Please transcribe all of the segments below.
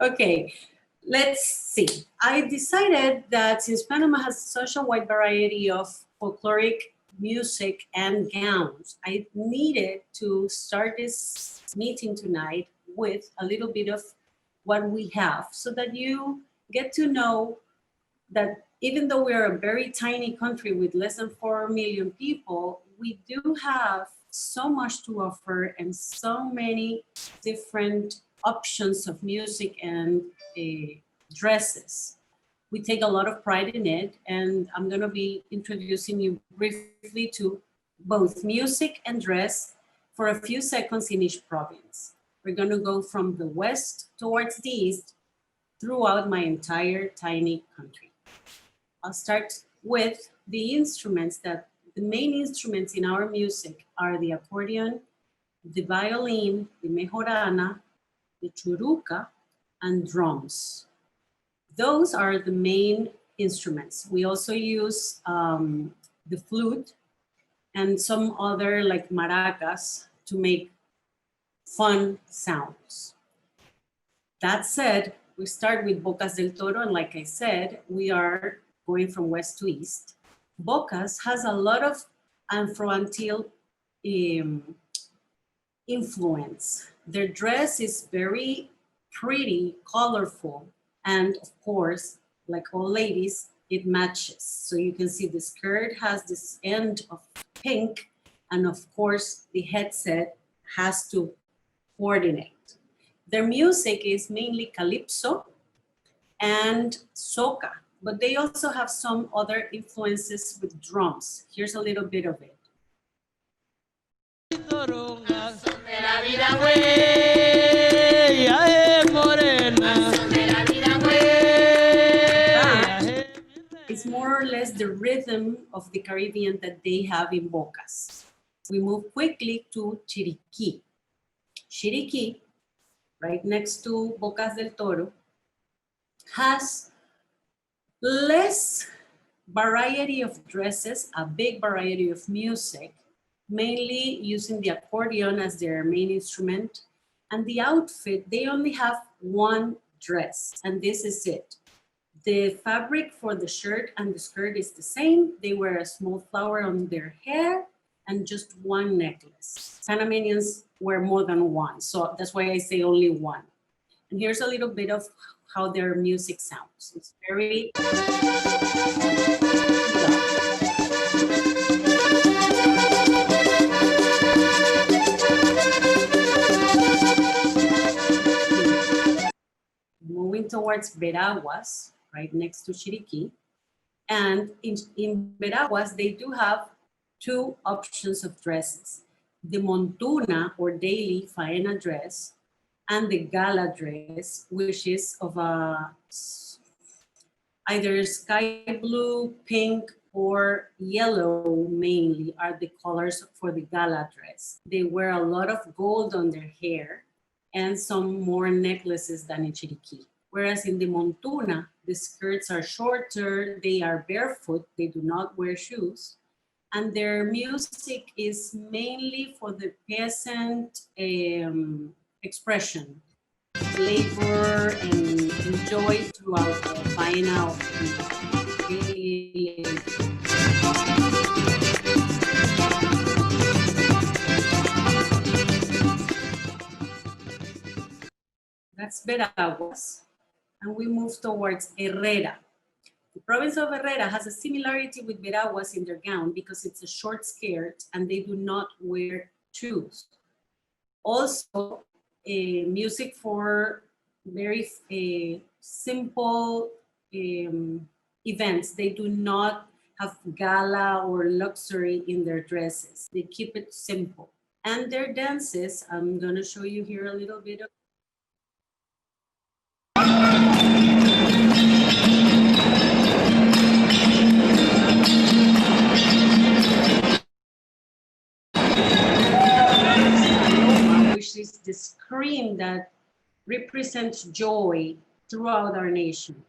Okay, let's see. I decided that since Panama has such a wide variety of folkloric music and gowns, I needed to start this meeting tonight with a little bit of what we have so that you get to know that even though we're a very tiny country with less than 4 million people, we do have so much to offer and so many different options of music and dresses. We take a lot of pride in it, and I'm going to be introducing you briefly to both music and dress for a few seconds in each province. We're going to go from the west towards the east throughout my entire tiny country. I'll start with the instruments that the main instruments in our music are the accordion, the violin, the mejorana, the churuca, and drums. Those are the main instruments. We also use the flute and some other like maracas to make fun sounds. That said, we start with Bocas del Toro, and like I said, we are going from west to east. Bocas has a lot of Afro-Antille influence. Their dress is very pretty, colorful, and of course, like all ladies, it matches. So you can see the skirt has this end of pink, and of course, the headset has to coordinate. Their music is mainly calypso and soca, but they also have some other influences with drums. Here's a little bit of it. It's more or less the rhythm of the Caribbean that they have in Bocas. We move quickly to Chiriquí. Chiriquí, right next to Bocas del Toro, has less variety of dresses, a big variety of music, mainly using the accordion as their main instrument. And the outfit, they only have one dress, and this is it. The fabric for the shirt and the skirt is the same. They wear a small flower on their hair and just one necklace. Panamanians wear more than one, so that's why I say only one. And here's a little bit of how their music sounds. It's very... Moving towards Veraguas, right next to Chiriquí. And in Veraguas, they do have two options of dresses. The montuna or daily faena dress and the gala dress, which is of a either sky blue, pink, or yellow mainly are the colors for the gala dress. They wear a lot of gold on their hair and some more necklaces than in Chiriquí. Whereas in the montuna, the skirts are shorter, they are barefoot, they do not wear shoes, and their music is mainly for the peasant expression, labor and enjoy throughout the faena of the daily labor. That's Veraguas, and we move towards Herrera. The province of Herrera has a similarity with Veraguas in their gown because it's a short skirt and they do not wear shoes. Also, music for very simple events. They do not have gala or luxury in their dresses. They keep it simple. And their dances, I'm gonna show you here a little bit of which is the scream that represents joy throughout our nation.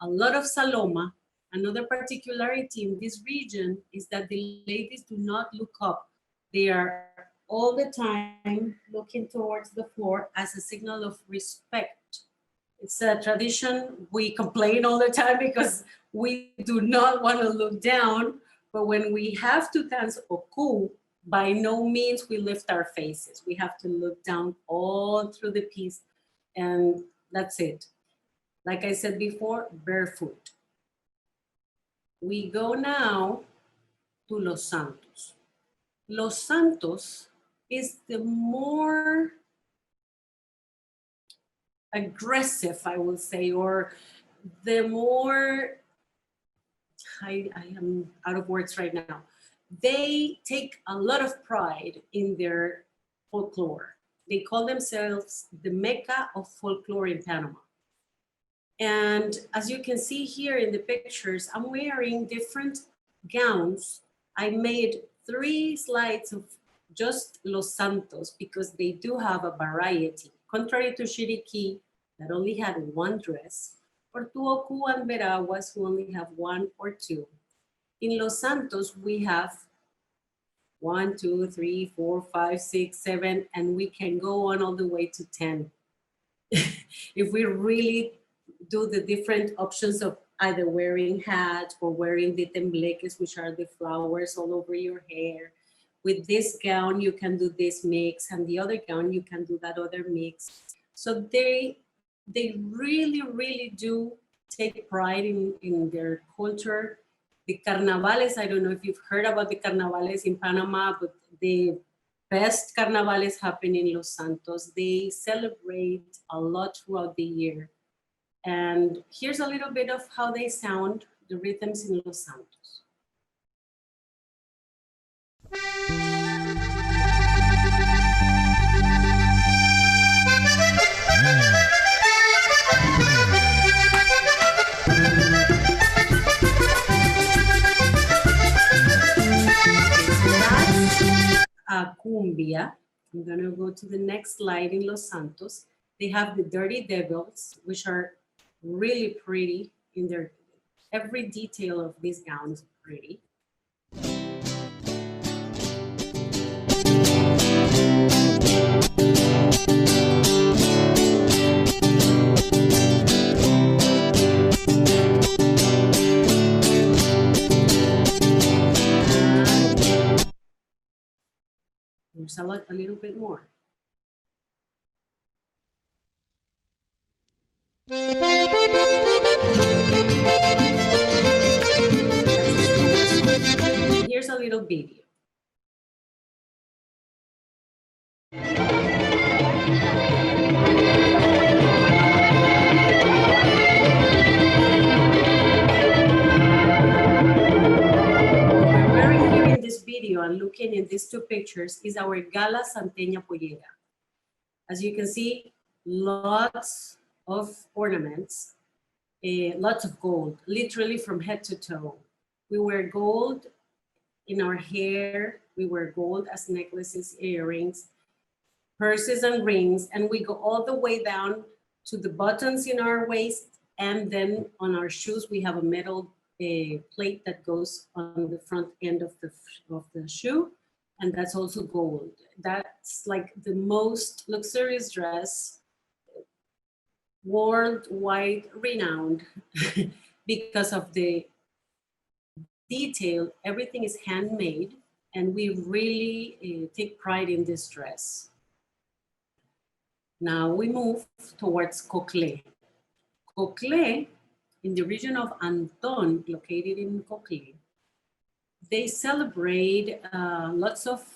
A lot of saloma. Another particularity in this region is that the ladies do not look up. They are all the time looking towards the floor as a signal of respect It's a tradition. We complain all the time because we do not want to look down. But when we have to dance oku, by no means we lift our faces. We have to look down all through the piece, and that's it. Like I said before, barefoot. We go now to Los Santos. Los Santos is the more aggressive, I will say, or the more, I am out of words right now. They take a lot of pride in their folklore. They call themselves the Mecca of folklore in Panama. And as you can see here in the pictures, I'm wearing different gowns. I made 3 slides of just Los Santos because they do have a variety. Contrary to Chiriquí, that only had 1 dress, or Tuocu and Veraguas, who only have 1 or 2. In Los Santos, we have 1, 2, 3, 4, 5, 6, 7, and we can go on all the way to 10. If we really do the different options of either wearing hats or wearing the tembleques, which are the flowers all over your hair. With this gown, you can do this mix, and the other gown, you can do that other mix. So they really, really do take pride in their culture. The carnavales, I don't know if you've heard about the carnavales in Panama, but the best carnavales happen in Los Santos. They celebrate a lot throughout the year. And here's a little bit of how they sound, the rhythms in Los Santos. A cumbia. I'm gonna go to the next slide in Los Santos. They have the Dirty Devils, which are really pretty in their, every detail of these gowns is pretty. There's a little bit more. Here's a little video. Video and looking in these 2 pictures is our Gala Santeña Pollera. As you can see, lots of ornaments, lots of gold, literally from head to toe. We wear gold in our hair, we wear gold as necklaces, earrings, purses and rings, and we go all the way down to the buttons in our waist, and then on our shoes we have a metal plate that goes on the front end of the shoe, and that's also gold. That's like the most luxurious dress, worldwide renowned because of the detail. Everything is handmade, and we really take pride in this dress. Now we move towards COCLE. COCLE, in the region of Anton, located in COCLE, they celebrate lots of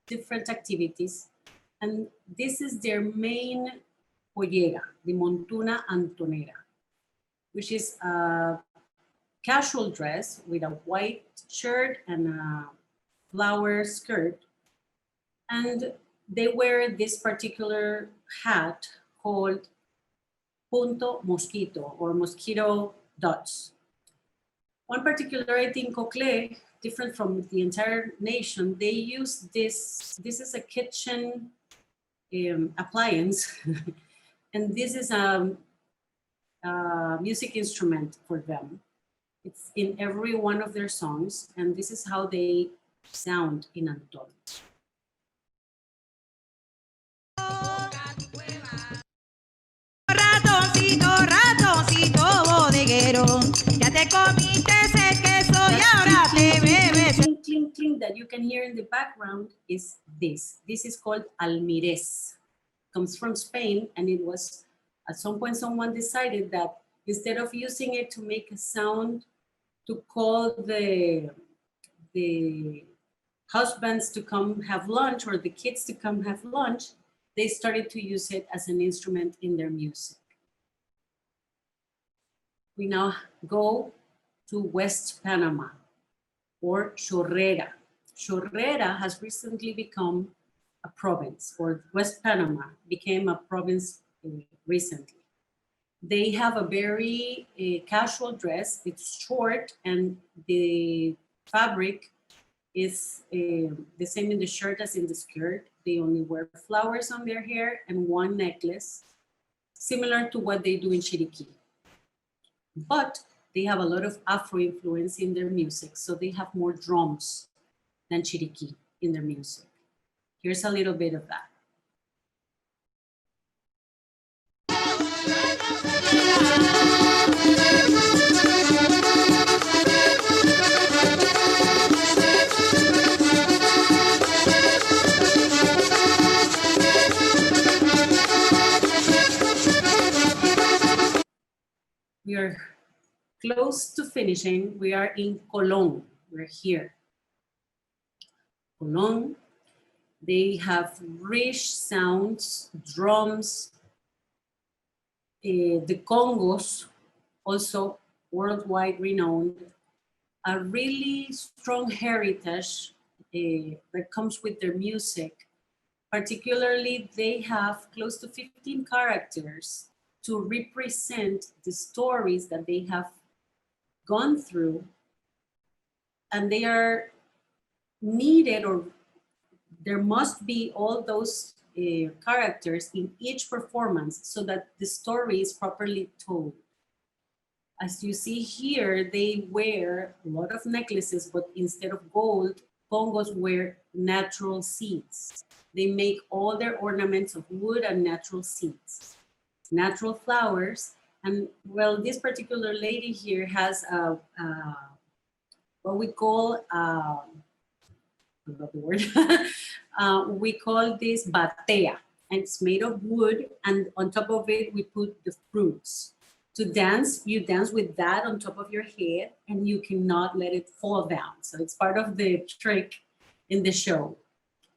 different activities, and this is their main pollera, the Montuna Antonera, which is a casual dress with a white shirt and a flower skirt, and they wear this particular hat called punto mosquito, or mosquito dots. One particularity in COCLE, different from the entire nation, they use this is a kitchen appliance, and this is a music instrument for them. It's in every one of their songs, and this is how they sound in Anton. Ratoncito tinkling that you can hear in the background is this. This is called almirez. Comes from Spain, and it was, at some point, someone decided that instead of using it to make a sound to call the husbands to come have lunch or the kids to come have lunch, they started to use it as an instrument in their music. We now go to West Panama, or HERRERA. HERRERA has recently become a province, or West Panama became a province recently. They have a very casual dress. It's short, and the fabric is the same in the shirt as in the skirt. They only wear flowers on their hair and one necklace, similar to what they do in Chiriquí. But they have a lot of Afro influence in their music, so they have more drums than Chiriquí in their music. Here's a little bit of that. We are close to finishing. We are in Colón. We're here. Colón, they have rich sounds, drums. The Congos, also worldwide renowned, a really strong heritage that comes with their music. Particularly, they have close to 15 characters to represent the stories that they have gone through, and they are needed, or there must be all those characters in each performance so that the story is properly told. As you see here, they wear a lot of necklaces, but instead of gold, Congos wear natural seeds. They make all their ornaments of wood and natural seeds, natural flowers. And well, this particular lady here has what we call, I love the word, we call this batea, and it's made of wood, and on top of it, we put the fruits. To dance, you dance with that on top of your head, and you cannot let it fall down. So it's part of the trick in the show.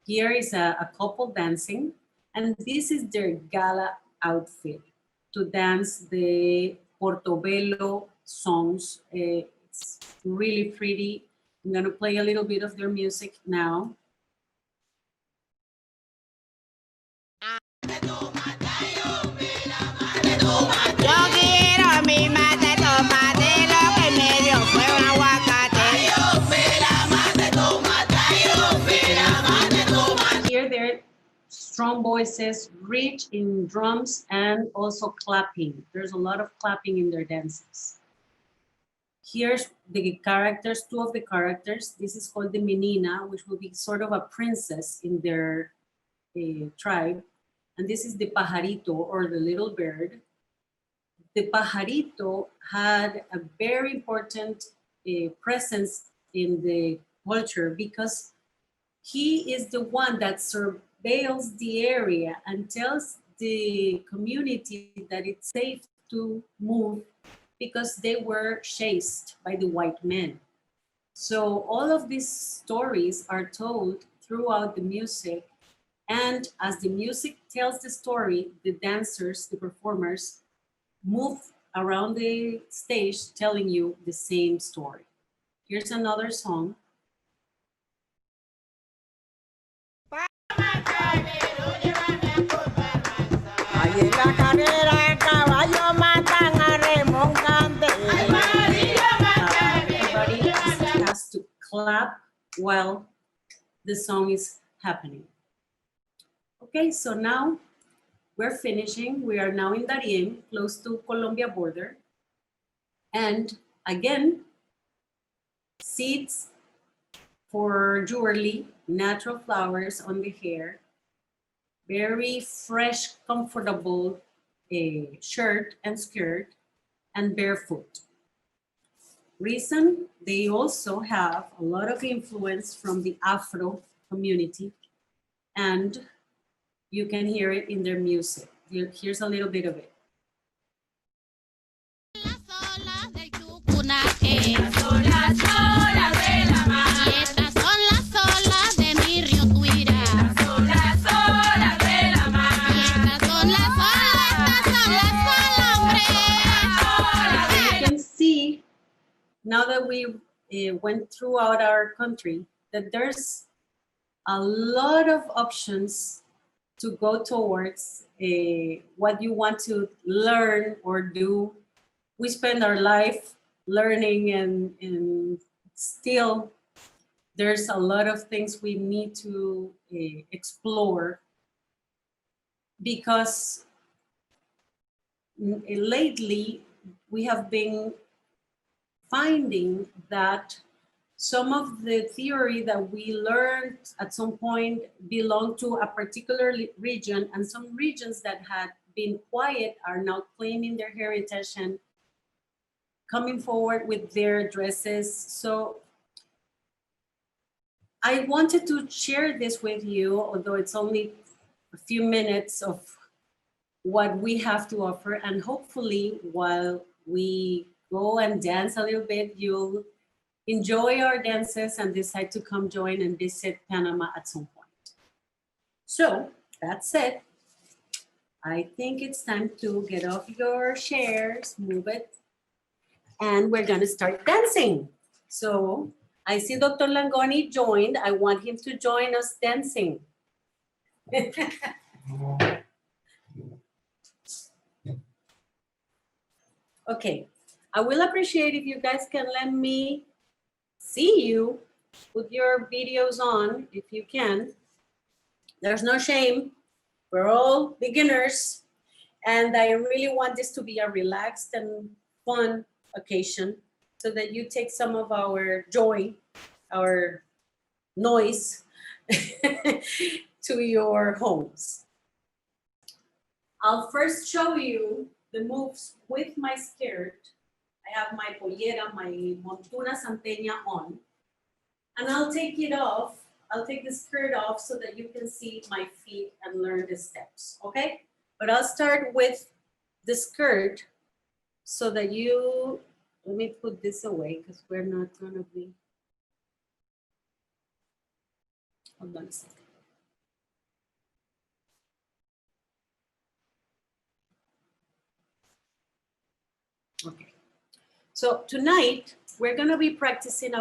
Here is a couple dancing, and this is their gala outfit to dance the Portobello songs. It's really pretty. I'm gonna play a little bit of their music now. Here they're strong voices, rich in drums and also clapping. There's a lot of clapping in their dances. Here's the characters, two of the characters. This is called the menina, which will be sort of a princess in their tribe. And this is the pajarito, or the little bird. The pajarito had a very important presence in the culture because he is the one that surveils the area and tells the community that it's safe to move because they were chased by the white men. So all of these stories are told throughout the music, and as the music tells the story, the dancers, the performers, move around the stage telling you the same story. Here's another song. Everybody has to clap while the song is happening. Okay, so now we're finishing. We are now in Darien, close to Colombia border. And again, seeds for jewelry, natural flowers on the hair, very fresh, comfortable shirt and skirt, and barefoot. Reason, they also have a lot of influence from the Afro community, and you can hear it in their music. Here's a little bit of it. Now that we went throughout our country, that there's a lot of options to go towards what you want to learn or do. We spend our life learning, and still there's a lot of things we need to explore, because lately we have been finding that some of the theory that we learned at some point belong to a particular region, and some regions that had been quiet are now claiming their heritage and coming forward with their dresses. So I wanted to share this with you, although it's only a few minutes of what we have to offer, and hopefully while we go and dance a little bit, you'll enjoy our dances and decide to come join and visit Panama at some point. So that said, I think it's time to get off your chairs, move it, and we're gonna start dancing. So I see Dr. Langoni joined. I want him to join us dancing. Okay, I will appreciate if you guys can let me see you, put your videos on if you can. There's no shame, we're all beginners, and I really want this to be a relaxed and fun occasion so that you take some of our joy, our noise to your homes. I'll first show you the moves with my skirt. I have my pollera, my montura santeña on, and I'll take it off. I'll take the skirt off so that you can see my feet and learn the steps, okay? But I'll start with the skirt so that you, let me put this away because we're not gonna be, hold on a second. Okay, so tonight we're gonna be practicing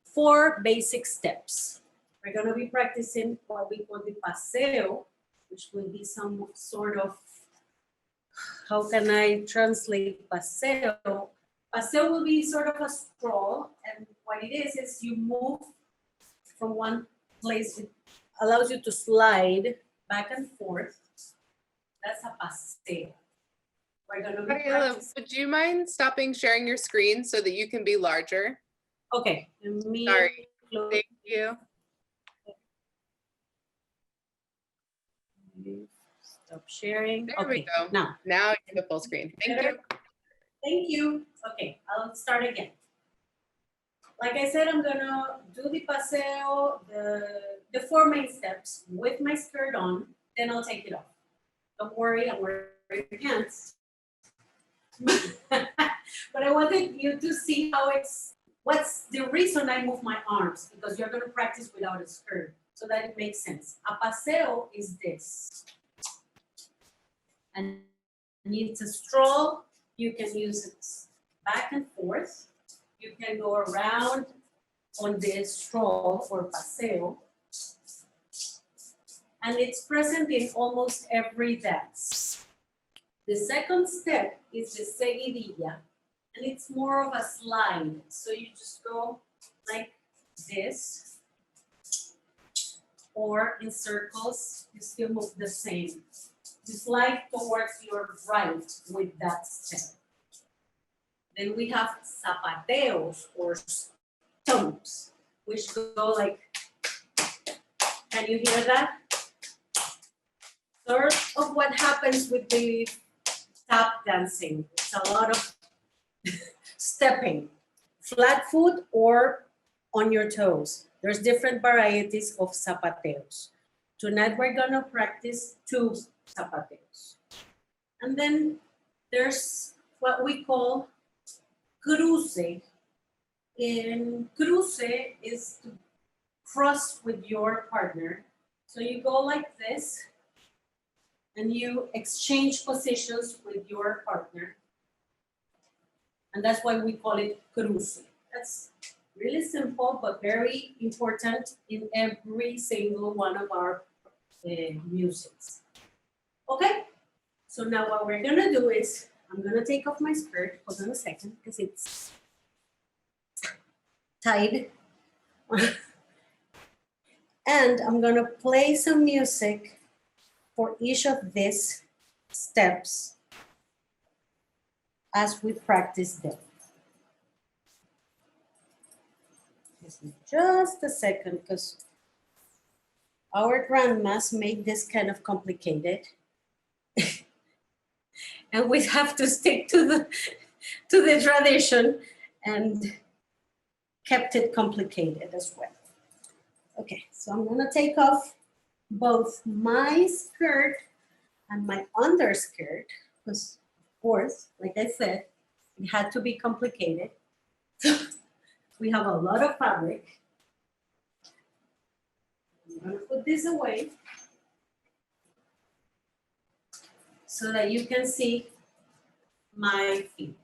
4 basic steps. We're gonna be practicing what we call the paseo, which will be some sort of, how can I translate paseo? Paseo will be sort of a stroll, and what it is you move from one place. It allows you to slide back and forth. That's a paseo. We're gonna be Mariela, would you mind stopping sharing your screen so that you can be larger? Okay, let me Sorry. Thank you. Stop sharing. There okay, we go. Now you have full screen. Thank you. Thank you. Okay, I'll start again. Like I said, I'm gonna do the paseo, the 4 main steps with my skirt on, then I'll take it off. Don't worry, I'm wearing pants. But I wanted you to see how what's the reason I move my arms, because you're gonna practice without a skirt, so that it makes sense. A paseo is this. And it's a stroll. You can use it back and forth. You can go around on this stroll or paseo. And it's present in almost every dance. The second step is the seguidilla, and it's more of a slide. So you just go like this, or in circles, you still move the same. You slide towards your right with that step. Then we have zapateos or stomps, which go like, can you hear that? Sort of what happens with the tap dancing. It's a lot of stepping. flat foot or on your toes. There's different varieties of zapateos. Tonight we're gonna practice 2 zapateos. And then there's what we call cruce. And cruce is to cross with your partner. So you go like this and you exchange positions with your partner. And that's why we call it cruce. That's really simple, but very important in every single one of our musics. Okay, so now what we're gonna do is, I'm gonna take off my skirt, hold on a second, because it's tied. And I'm gonna play some music for each of these steps as we practice them. Just a second, because our grandmas made this kind of complicated. And we have to stick to the tradition and kept it complicated as well. Okay, so I'm gonna take off both my skirt and my underskirt, because of course, like I said, it had to be complicated. So we have a lot of fabric. I'm gonna put this away so that you can see my feet.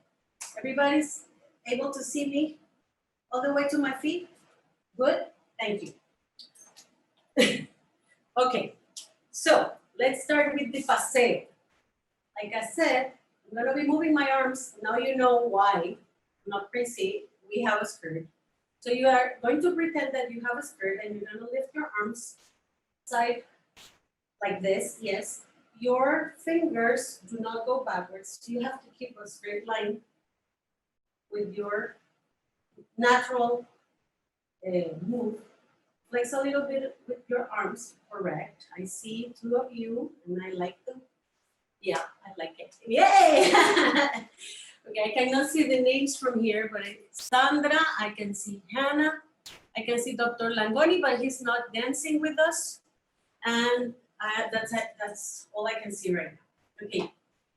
Everybody's able to see me all the way to my feet? Good, thank you. Okay, so let's start with the paseo. Like I said, I'm gonna be moving my arms. Now you know why, not crazy, we have a skirt. So you are going to pretend that you have a skirt and you're gonna lift your arms side like this, yes. Your fingers do not go backwards. You have to keep a straight line with your natural move. Flex a little bit with your arms, correct. I see 2 of you and I like them. Yeah, I like it. Yay! Okay, I cannot see the names from here, but Sandra, I can see Hannah, I can see Dr. Langoni, but he's not dancing with us. And that's it. That's all I can see right now. Okay,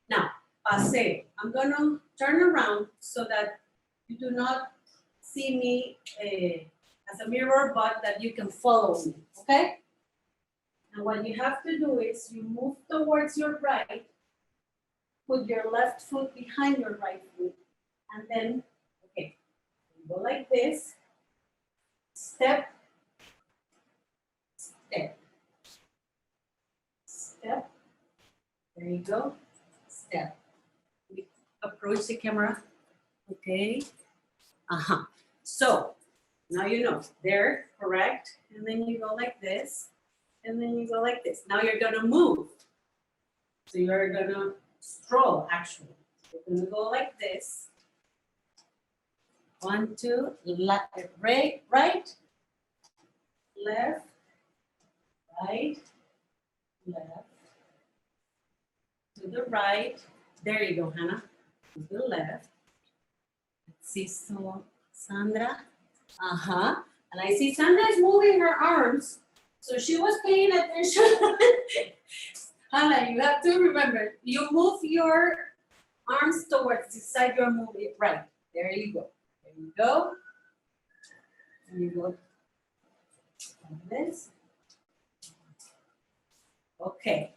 now, paseo. I'm gonna turn around so that you do not see me as a mirror, but that you can follow me, okay? And what you have to do is you move towards your right, put your left foot behind your right foot, and then, okay, you go like this, step, step, step, there you go, step. We approach the camera, okay, So, now you know, there, correct, and then you go like this, and then you go like this. Now you're gonna move. So you're gonna stroll, actually. You're gonna go like this. 1, 2, left, right, left, right, left, to the right. There you go, Hannah. To the left. Let's see, so Sandra. And I see Sandra's moving her arms. So she was paying attention. Hannah, you have to remember, you move your arms towards the side you're moving. Right, there you go. There you go. And you go like this. Okay,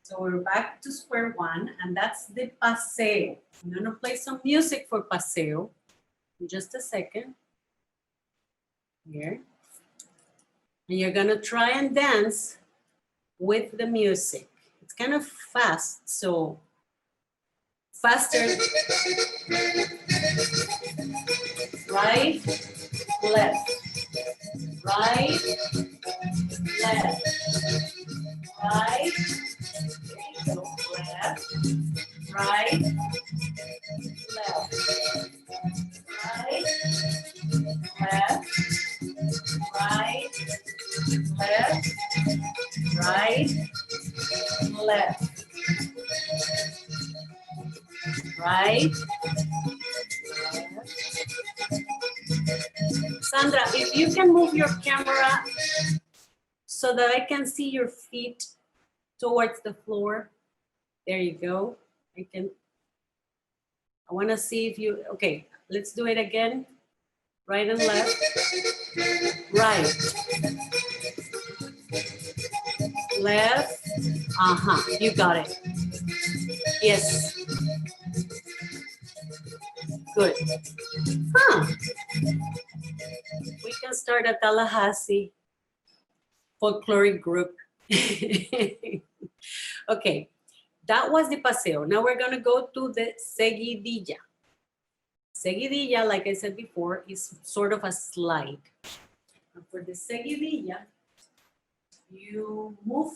so we're back to square one, and that's the paseo. I'm gonna play some music for paseo in just a second. Here. And you're gonna try and dance with the music. It's kind of fast, so faster. Right, left, right, left, right, left, right, left, right, left, right, left, right, left, right, left, Sandra, if you can move your camera so that I can see your feet towards the floor. There you go. I want to see if you, okay, let's do it again. Right and left. Right. Left. You got it. Yes. Good. We can start a Tallahassee folkloric group. Okay, that was the paseo. Now we're gonna go to the seguidilla. Seguidilla, like I said before, is sort of a slide. And for the seguidilla, you move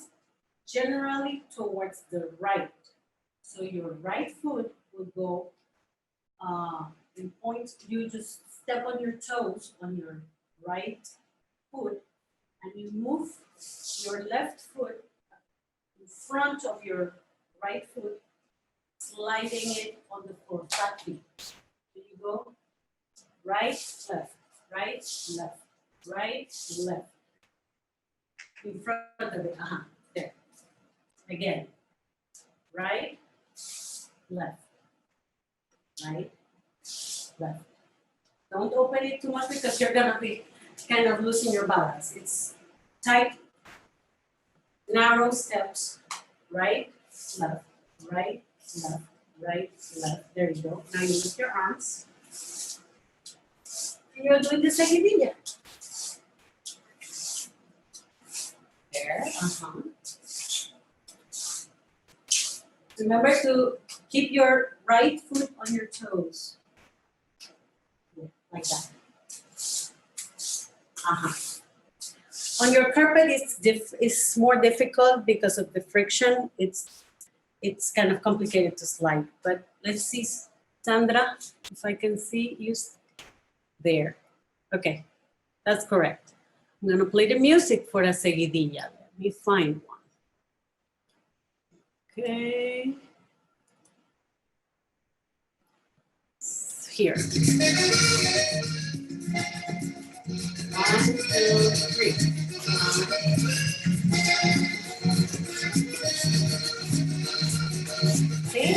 generally towards the right. So your right foot will go in points. You just step on your toes on your right foot and you move your left foot in front of your right foot, sliding it on the floor, flat feet. So you go right, left, right, left, right, left. In front of it, there. Again, right, left, right, left. Don't open it too much because you're gonna be kind of losing your balance. It's tight, narrow steps, right, left, right, left, right, left. There you go. Now you lift your arms. You're doing the seguidilla. There, Remember to keep your right foot on your toes. Like that. On your carpet, it's more difficult because of the friction. It's kind of complicated to slide. But let's see, Sandra, if I can see you there. Okay, that's correct. I'm gonna play the music for a seguidilla. Let me find one. Okay. Here. 1, 2, 3. See?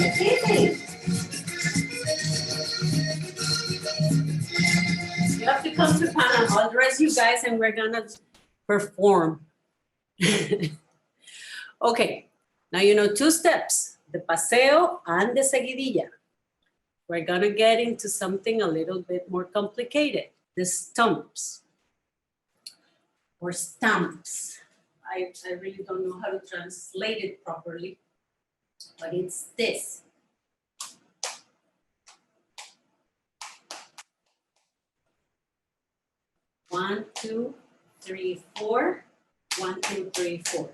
You have to come to Panama. I'll dress you guys and we're gonna perform. Okay, now you know 2 steps, the paseo and the seguidilla. We're gonna get into something a little bit more complicated, the stumps or stamps. I really don't know how to translate it properly, but it's this. One, two, three, four. 1, 2, 3, 4.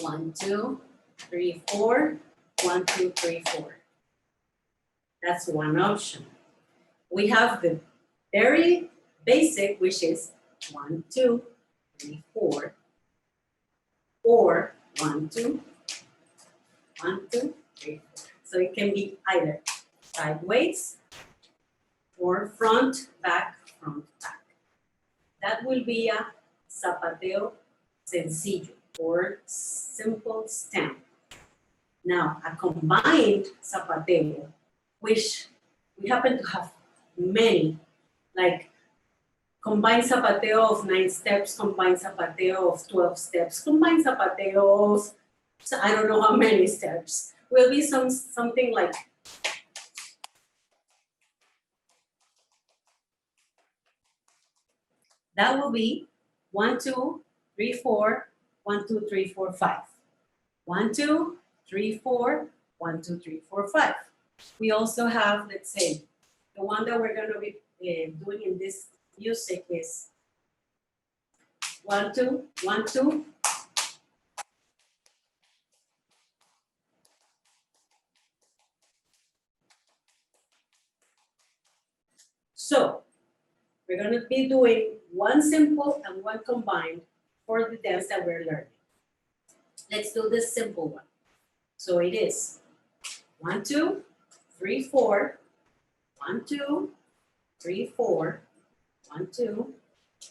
1, 2, 3, 4. 1, 2, 3, 4. That's one option. We have the very basic, which is 1, 2, 3, 4, or 1, 2, 1, 2, 3, 4. So it can be either sideways or front, back, front, back. That will be a zapateo sencillo or simple stamp. Now, a combined zapateo, which we happen to have many, like combined zapateo of 9 steps, combined zapateo of 12 steps, combined zapateo of, so I don't know how many steps, will be something like that will be 1, 2, 3, 4, 1, 2, 3, 4, 5. 1, 2, 3, 4, 1, 2, 3, 4, 5. We also have, let's say, the one that we're going to be doing in this music is 1, 2, 1, 2. So we're going to be doing one simple and one combined for the dance that we're learning. Let's do this simple one. So it is 1, 2, 3, 4, 1, 2, 3, 4, 1, 2,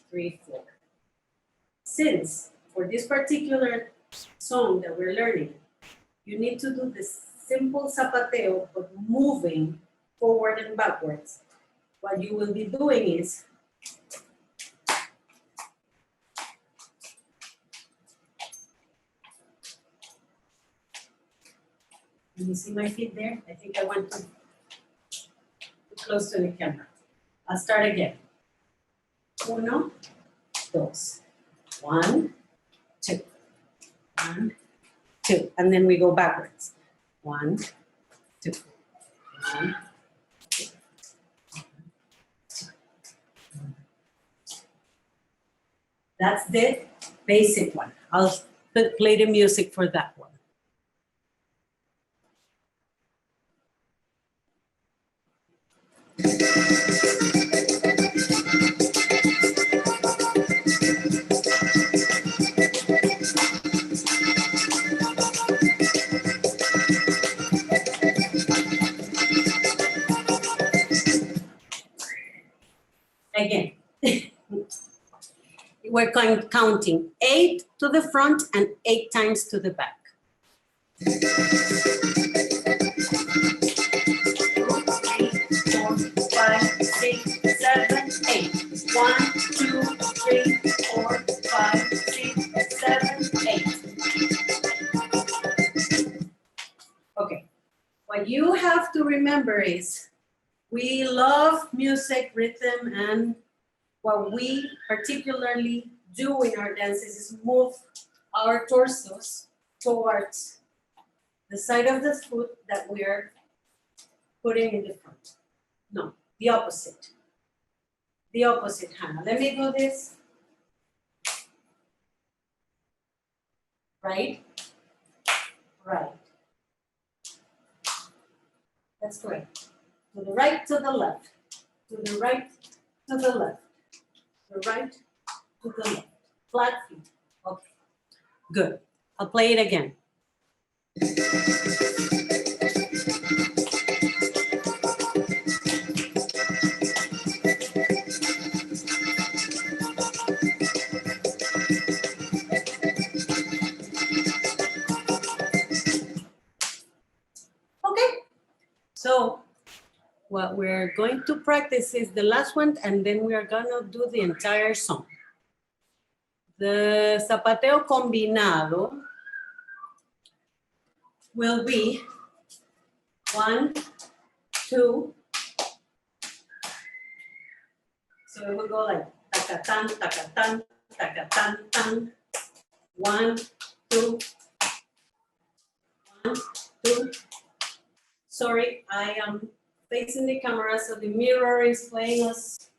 3, 4. Since for this particular song that we're learning, you need to do the simple zapateo, but moving forward and backwards. What you will be doing is can you see my feet there? I think I went too close to the camera. I'll start again. 1, 2. 1, 2. 1, 2. And then we go backwards. 1, 2. 1, 2. That's the basic one. I'll play the music for that one. Again, we're counting 8 to the front and 8 times to the back. 2, 3, 4, 5, 6, 7, 8. 1, 2, 3, 4, 5, 6, 7, 8. Okay, what you have to remember is we love music, rhythm, and what we particularly do in our dances is move our torsos towards the side of the foot that we're putting in the front. No, the opposite. The opposite, Hannah. Let me do this. Right? Right. That's correct. To the right, to the left. To the right, to the left. To the right, to the left. Flat feet. Okay. Good. I'll play it again. Okay. So what we're going to practice is the last one, and then we are gonna do the entire song. The zapateo combinado will be 1, 2. So it will go like takatan, takatan, takatan, tan. 1, 2. 1, 2. Sorry, I am facing the camera, so the mirror is playing us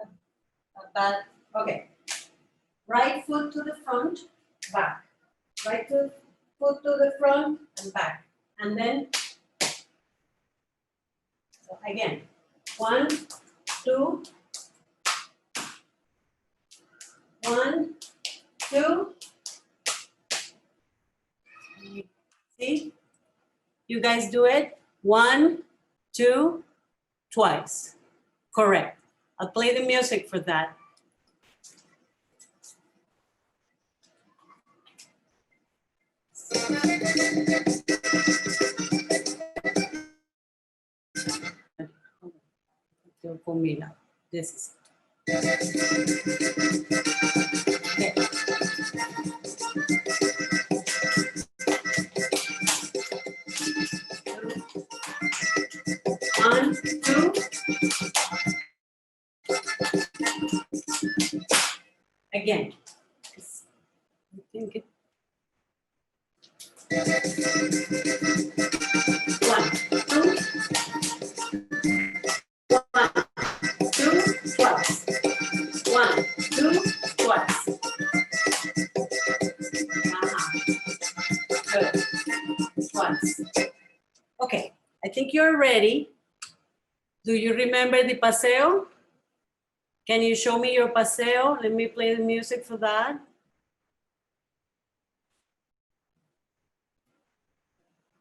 a bad. Okay. Right foot to the front, back. Right foot to the front and back. And then, so again, 1, 2. 1, 2. See? You guys do it. 1, 2, twice. Correct. I'll play the music for that. This is okay. 1, 2. Again. I think it. 1, 2. 1, 2, twice. 1, 2, twice. Good. Twice. Okay, I think you're ready. Do you remember the paseo? Can you show me your paseo? Let me play the music for that.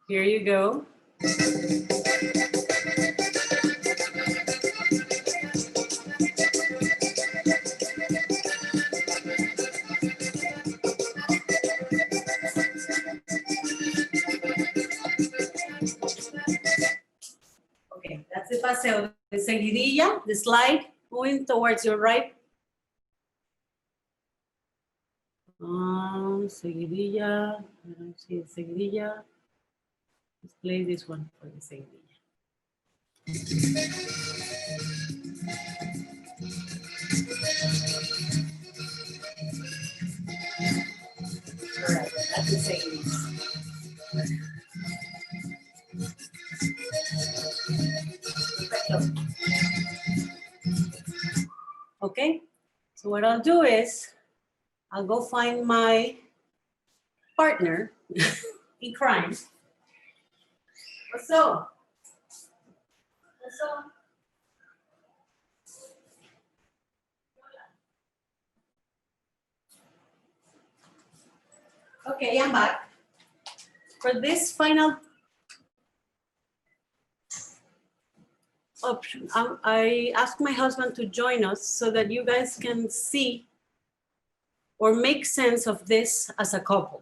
Here you go. paseo de seguidilla, the slide, moving towards your right. Seguidilla, I don't see seguidilla. Let's play this one for the seguidilla. All right, that's the seguidilla. Okay, so what I'll do is I'll go find my partner in crime. What's up? What's up? Okay, I'm back. For this final option, I asked my husband to join us so that you guys can see or make sense of this as a couple,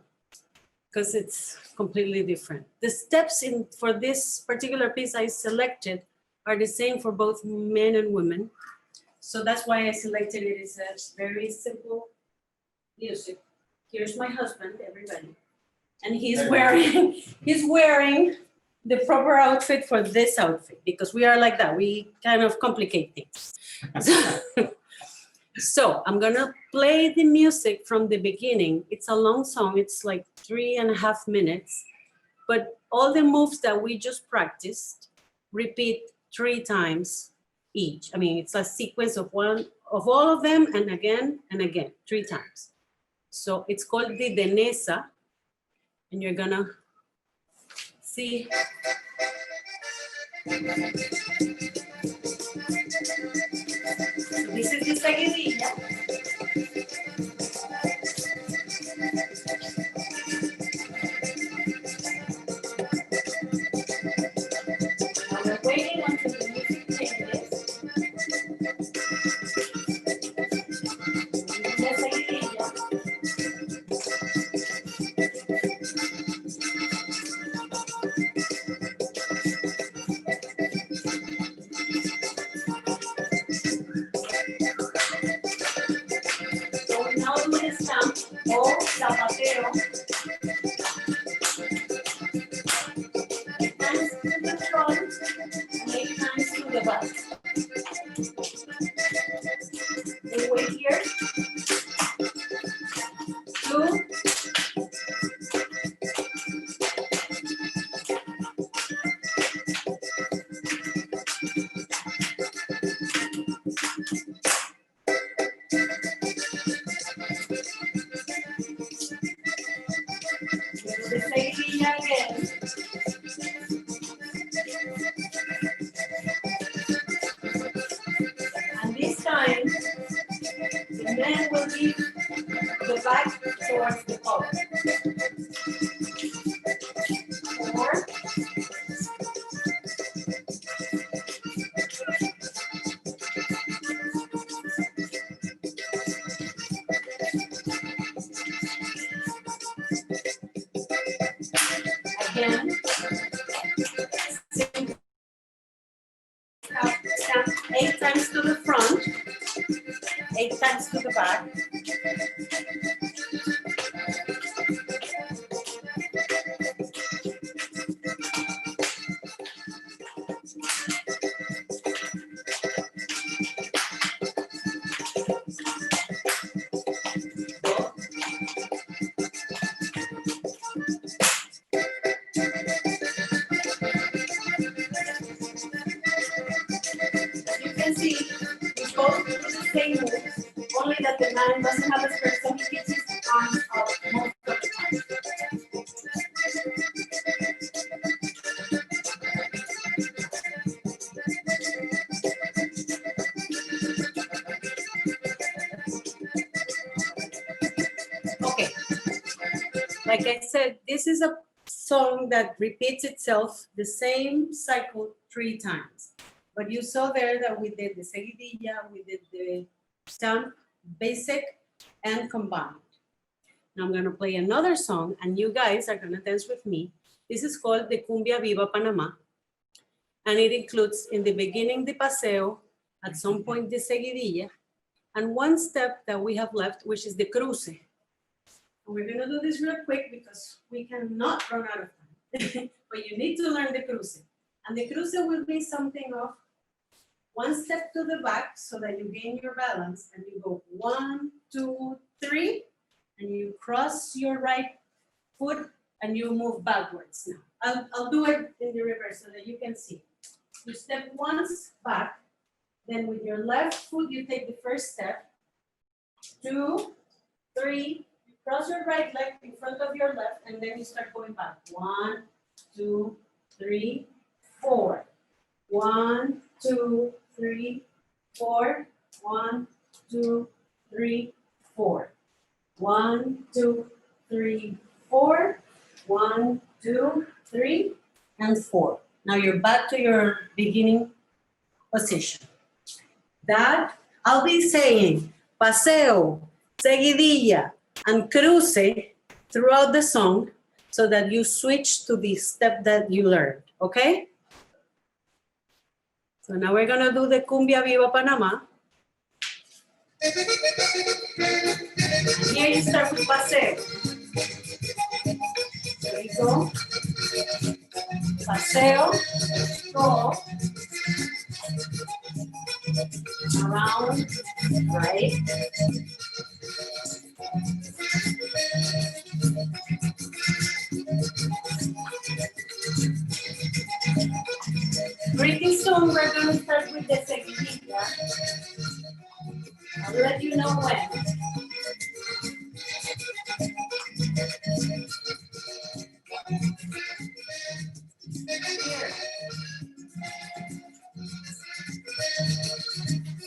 because it's completely different. The steps for this particular piece I selected are the same for both men and women. So that's why I selected it. It's a very simple music. Here's my husband, everybody. And he's wearing the proper outfit for this outfit, because we are like that. We kind of complicate things. So I'm gonna play the music from the beginning. It's a long song. It's like 3.5 minutes, but all the moves that we just practiced repeat 3 times each. I mean, it's a sequence of all of them, and again, 3 times. So it's called the Denesa, and you're gonna see. So this is the seguidilla. Now we're waiting until the music changes. The seguidilla. So we now do the stamp or zapatero. 8 times to the front and 8 times to the back. We wait here. 2. The seguidilla again. And this time, the men will leave the back towards the collar. 4. Again. Stamp 8 times to the front, 8 times to the back. As you can see, we both do the same moves, only that the man doesn't have a skirt, so he keeps his arms out most of the time. Okay, like I said, this is a song that repeats itself, the same cycle 3 times. But you saw there that we did the seguidilla, we did the stamp, basic, and combined. Now I'm gonna play another song, and you guys are gonna dance with me. This is called the Cumbia Viva Panama. And it includes in the beginning the paseo, at some point the seguidilla, and one step that we have left, which is the cruce. And we're gonna do this real quick because we cannot run out of time. But you need to learn the cruce. And the cruce will be something of one step to the back so that you gain your balance, and you go 1, 2, 3, and you cross your right foot and you move backwards now. I'll do it in the reverse so that you can see. You step once back, then with your left foot, you take the first step. 2, 3, you cross your right leg in front of your left, and then you start going back. 1, 2, 3, 4. 1, 2, 3, 4. 1, 2, 3, 4. 1, 2, 3, 4. 1, 2, 3, and 4. Now you're back to your beginning position. That I'll be saying paseo, seguidilla, and cruce throughout the song so that you switch to the step that you learned, okay? So now we're gonna do the Cumbia Viva Panama. And here you start with paseo. There you go. Paseo, go. Around, right. Pretty soon we're going to start with the seguidilla. I'll let you know when. Here.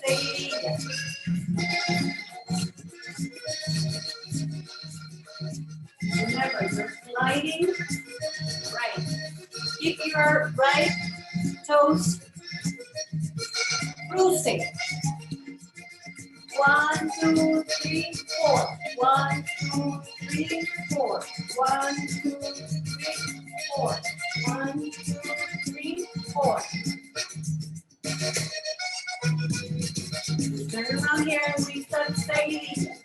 Seguidilla. Remember, you're sliding right. Keep your right toes cruising. 1, 2, 3, 4. 1, 2, 3, 4. 1, 2, 3, 4. 1, 2, 3, 4. Turn around here and we start seguidilla.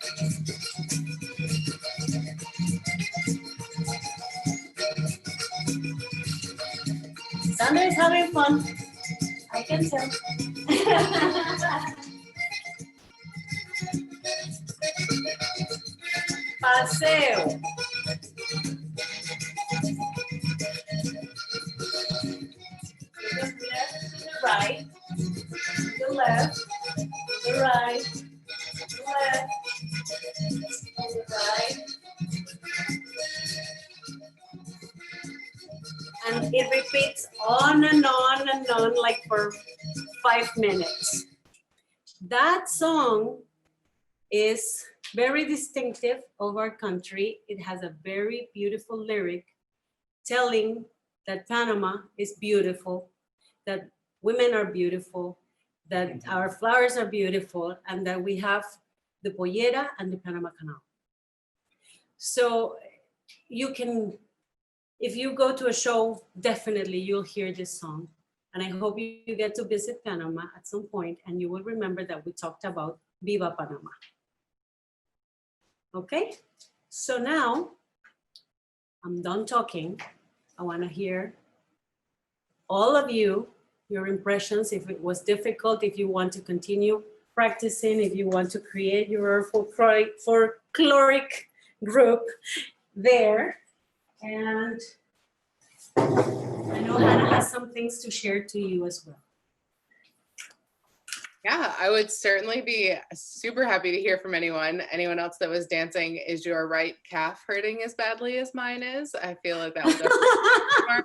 Sandra is having fun. I can tell. Paseo. From left to the right, to the left, to the right, to the left, to the right. And it repeats on and on and on like for 5 minutes. That song is very distinctive of our country. It has a very beautiful lyric telling that Panama is beautiful, that women are beautiful, that our flowers are beautiful, and that we have the Pollera and the Panama Canal. So you can, if you go to a show, definitely you'll hear this song. And I hope you get to visit Panama at some point and you will remember that we talked about Viva Panama. Okay, so now I'm done talking. I want to hear all of you, your impressions, if it was difficult, if you want to continue practicing, if you want to create your folkloric group there. And I know Hannah has some things to share to you as well. Yeah, I would certainly be super happy to hear from anyone else that was dancing. Is your right calf hurting as badly as mine is? I feel like that was tomorrow.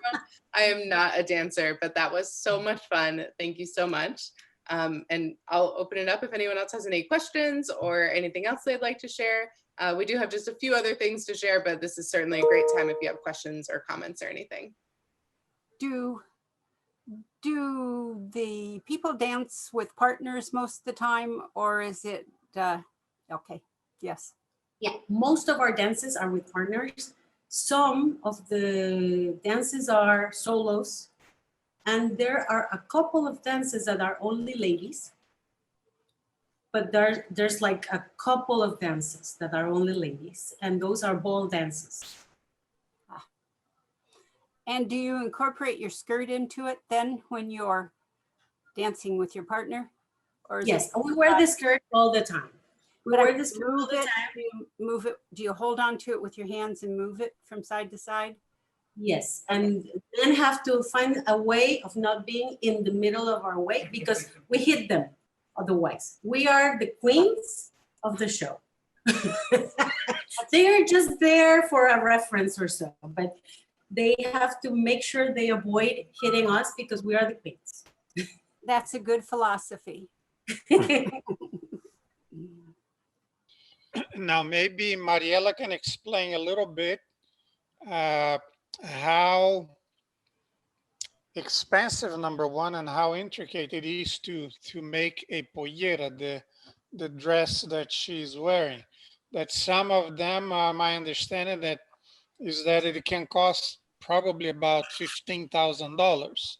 I am not a dancer, but that was so much fun. Thank you so much. And I'll open it up if anyone else has any questions or anything else they'd like to share. We do have just a few other things to share, but this is certainly a great time if you have questions or comments or anything. Do the people dance with partners most of the time, or is it, okay, yes. Yeah, most of our dances are with partners. Some of the dances are solos. And there are a couple of dances that are only ladies, but there's like a couple of dances that are only ladies, and those are ball dances. And do you incorporate your skirt into it then when you're dancing with your partner? Or is Yes, it, we wear the skirt all the time. We but wear I the skirt all move the it, time. do you move it, do you hold on to it with your hands and move it from side to side? Yes, and then have to find a way of not being in the middle of our weight because we hit them otherwise. We are the queens of the show. They are just there for a reference or so, but they have to make sure they avoid hitting us because we are the queens. That's a good philosophy. Now, maybe Mariela can explain a little bit how expensive, number one, and how intricate it is to make a pollera, the dress that she's wearing. That some of them, my understanding that is that it can cost probably about $15,000.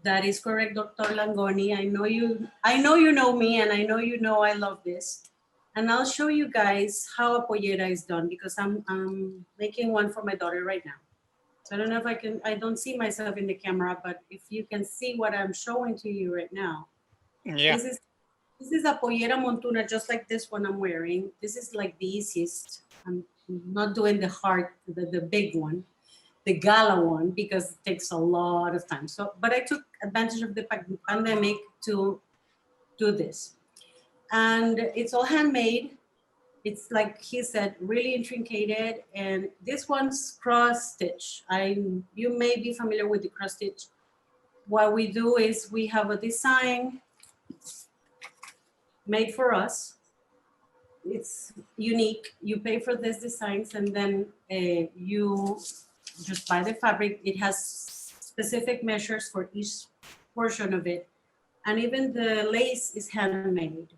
That is correct, Dr. Langoni. I know you know me, and I know you know I love this. And I'll show you guys how a pollera is done because I'm making one for my daughter right now. So I don't know if I don't see myself in the camera, but if you can see what I'm showing to you right now. Yeah. This is a pollera montuna, just like this one I'm wearing. This is like the easiest. I'm not doing the hard, the big one, the gala one, because it takes a lot of time. So, but I took advantage of the pandemic to do this. And it's all handmade. It's like he said, really intricated. And this one's cross stitch. You may be familiar with the cross stitch. What we do is we have a design made for us. It's unique. You pay for these designs and then you just buy the fabric. It has specific measures for each portion of it. And even the lace is handmade.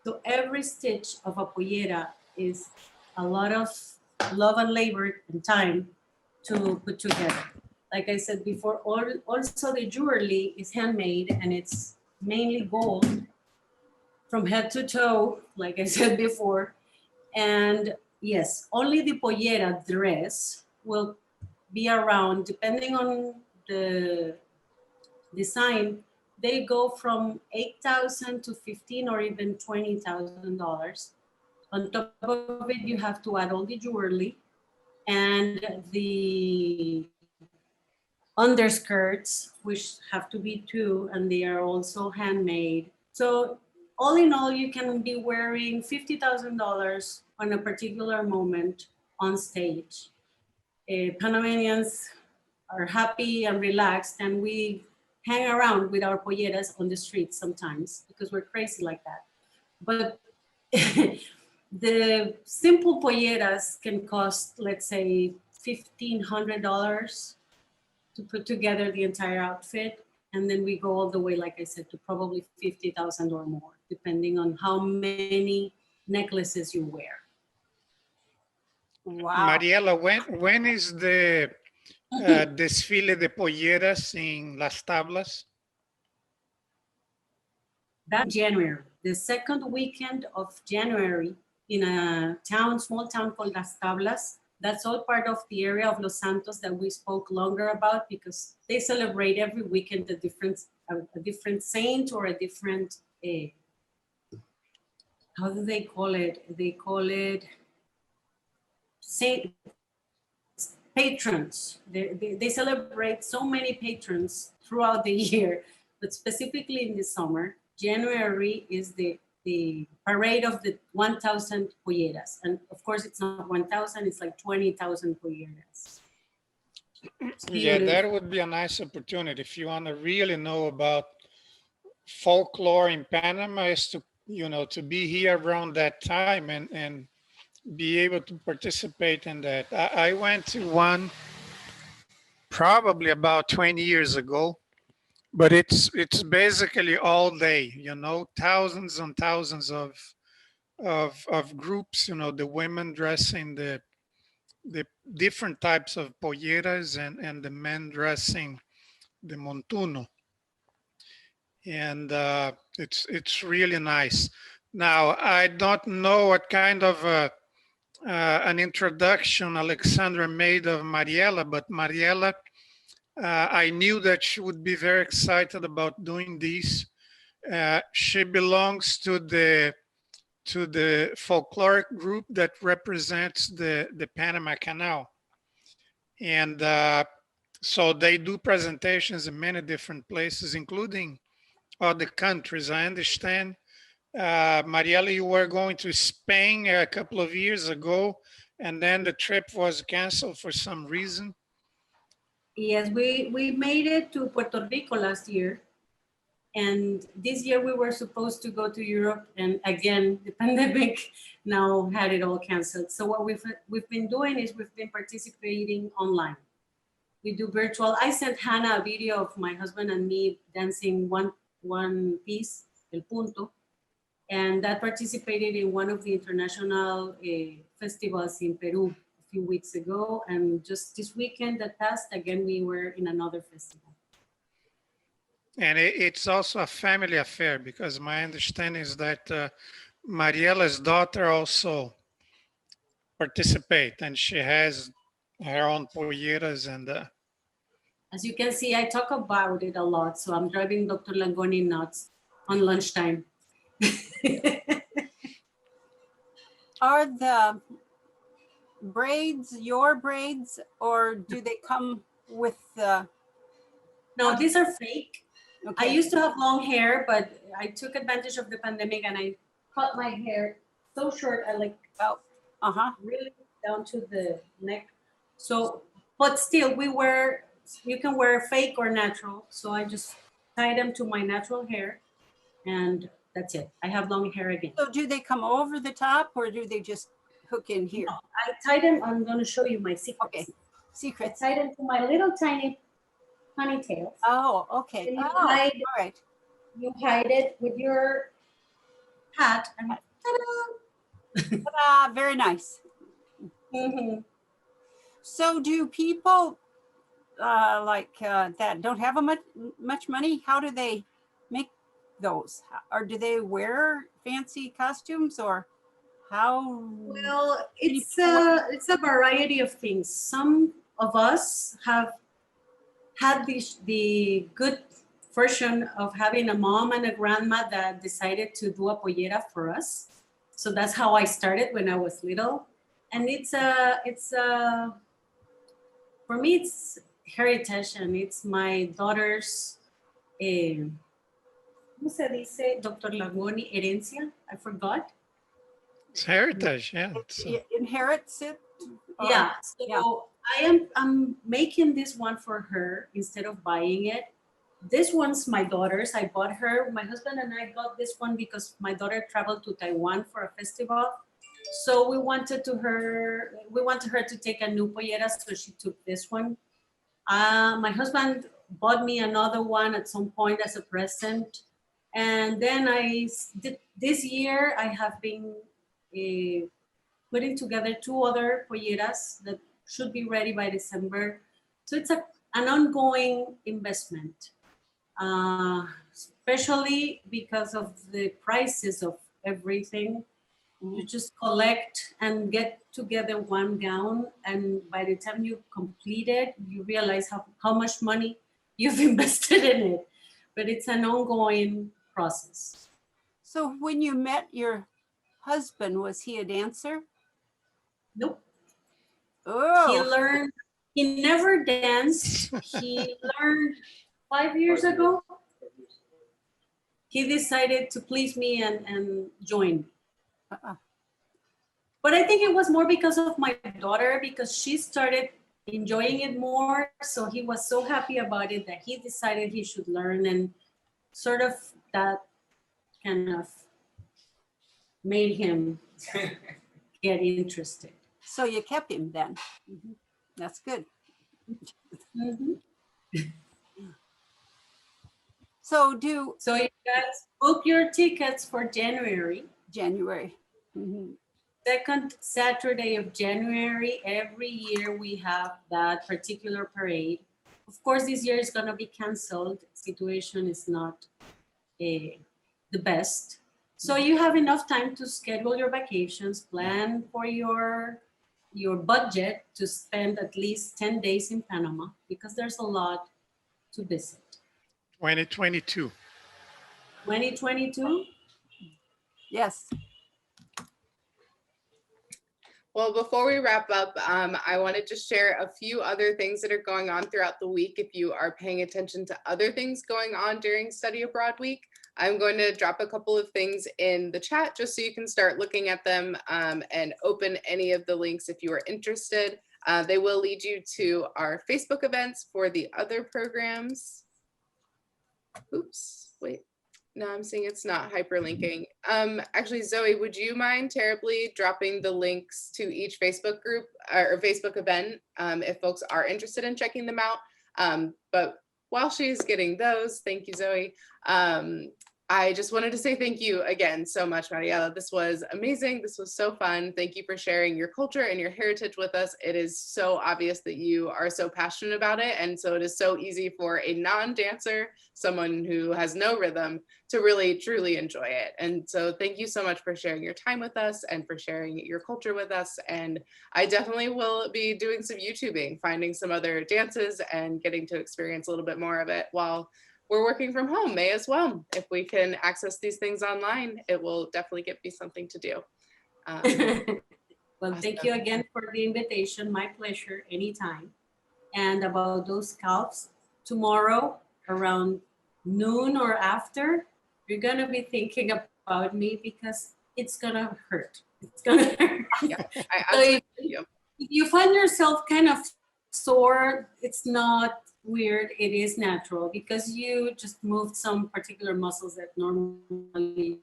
So every stitch of a pollera is a lot of love and labor and time to put together. Like I said before, also the jewelry is handmade and it's mainly gold from head to toe, like I said before. And yes, only the pollera dress will be around, depending on the design, they go from $8,000 to $15,000 or even $20,000. On top of it, you have to add all the jewelry and the underskirts, which have to be two, and they are also handmade. So all in all, you can be wearing $50,000 on a particular moment on stage. Panamanians are happy and relaxed, and we hang around with our polleras on the streets sometimes because we're crazy like that. But the simple polleras can cost, let's say, $1,500 to put together the entire outfit. And then we go all the way, like I said, to probably 50,000 or more, depending on how many necklaces you wear. Wow. Mariela, when is the desfile de polleras in Las Tablas? That January, the second weekend of January in a small town called Las Tablas. That's all part of the area of Los Santos that we spoke longer about because they celebrate every weekend a different saint or a different, how do they call it? They call it saint patrons. They celebrate so many patrons throughout the year, but specifically in the summer, January is the parade of the 1,000 polleras. And of course, it's not 1,000, it's like 20,000 polleras. Yeah, that would be a nice opportunity. If you want to really know about folklore in Panama, is to, to be here around that time and be able to participate in that. I went to one probably about 20 years ago, but it's basically all day, thousands and thousands of groups, the women dressing the different types of polleras and the men dressing the Montuno. And it's really nice. Now, I don't know what kind of an introduction Alexandra made of Mariela, but Mariela, I knew that she would be very excited about doing this. She belongs to the folkloric group that represents the Panama Canal. And so they do presentations in many different places, including other countries. I understand, Mariela, you were going to Spain a couple of years ago, and then the trip was canceled for some reason. Yes, we made it to Puerto Rico last year. And this year we were supposed to go to Europe, and again, the pandemic now had it all canceled. So what we've been doing is we've been participating online. We do virtual. I sent Hannah a video of my husband and me dancing one piece, El Punto, and that participated in one of the international festivals in Peru a few weeks ago. And just this weekend that passed, again, we were in another festival. And it's also a family affair, because my understanding is that Mariela's daughter also participate, and she has her own polleras. And as you can see, I talk about it a lot, so I'm driving Dr. Langoni nuts on lunchtime. Are the braids your braids, or do they come with the? No, these are fake. Okay. I used to have long hair, but I took advantage of the pandemic and I cut my hair so short, I like really down to the neck. So, but still you can wear fake or natural. So I just tie them to my natural hair and that's it. I have long hair again. So do they come over the top, or do they just hook in here? No, I tie them, I'm gonna show you my secrets. Okay, secrets. I tie them to my little tiny ponytails. Oh, okay. And you Oh, hide, all right. You hide it with your hat and ta-da! Ta-da, very nice. Mm-hmm. So do people that don't have much money, how do they make those? Or do they wear fancy costumes, or how? Well, it's a variety of things. Some of us have had the good version of having a mom and a grandma that decided to do a pollera for us. So that's how I started when I was little. And it's for me, it's heritage, and it's my daughter's, ¿cómo se dice, Dr. Langoni, herencia? I forgot. it's heritage, yeah. It inherits it? Or- Yeah, so yeah. I'm making this one for her instead of buying it. This one's my daughter's. I bought her. My husband and I got this one because my daughter traveled to Taiwan for a festival. So we wanted her to take a new pollera, so she took this one. My husband bought me another one at some point as a present. And then this year I have been putting together 2 other polleras that should be ready by December. So it's an ongoing investment, especially because of the prices of everything. You just collect and get together one gown, and by the time you complete it, you realize how much money you've invested in it. But it's an ongoing process. So when you met your husband, was he a dancer? Nope. Oh, He never danced. He learned 5 years ago. He decided to please me and join me. But I think it was more because of my daughter, because she started enjoying it more. So he was so happy about it that he decided he should learn, and sort of that kind of made him get interested. so you kept him then. That's good. Mhm. So So you guys book your tickets for January. January. Mhm. Second Saturday of January, every year we have that particular parade. Of course, this year is going to be canceled. Situation is not the best. So you have enough time to schedule your vacations, plan for your budget to spend at least 10 days in Panama, because there's a lot to visit. 2022. 2022? Yes. Well, before we wrap up, I want to just share a few other things that are going on throughout the week. If you are paying attention to other things going on during Study Abroad Week, I'm going to drop a couple of things in the chat just so you can start looking at them and open any of the links if you are interested. They will lead you to our Facebook events for the other programs. Oops, wait. No, I'm seeing it's not hyperlinking. Actually, Zoe, would you mind terribly dropping the links to each Facebook group or Facebook event if folks are interested in checking them out? But while she's getting those, thank you, Zoe. I just wanted to say thank you again so much, Mariela. This was amazing. This was so fun. Thank you for sharing your culture and your heritage with us. It is so obvious that you are so passionate about it. And so it is so easy for a non-dancer, someone who has no rhythm, to really, truly enjoy it. And so thank you so much for sharing your time with us and for sharing your culture with us. And I definitely will be doing some YouTubing, finding some other dances and getting to experience a little bit more of it while we're working from home. May as well. If we can access these things online, it will definitely give me something to do. Well, thank you again for the invitation. My pleasure, anytime. And about those scalps, tomorrow around noon or after, you're gonna be thinking about me because it's gonna hurt. It's gonna hurt. Yeah, So if you find yourself kind of sore, it's not weird, it is natural because you just moved some particular muscles that normally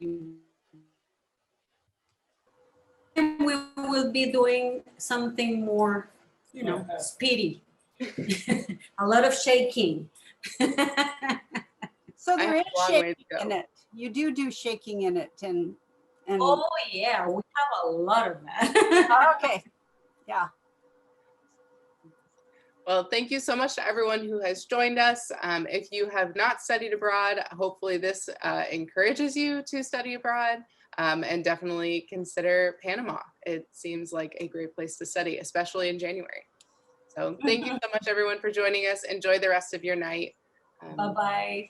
we will be doing something more, you know, speedy. A lot of shaking. So I there have is a long way to shaking in go. it. You do shaking in it and Oh yeah, we have a lot of that. okay. Yeah. Well, thank you so much to everyone who has joined us. If you have not studied abroad, hopefully this encourages you to study abroad and definitely consider Panama. It seems like a great place to study, especially in January. So thank you so much, everyone, for joining us. Enjoy the rest of your night. Bye-bye.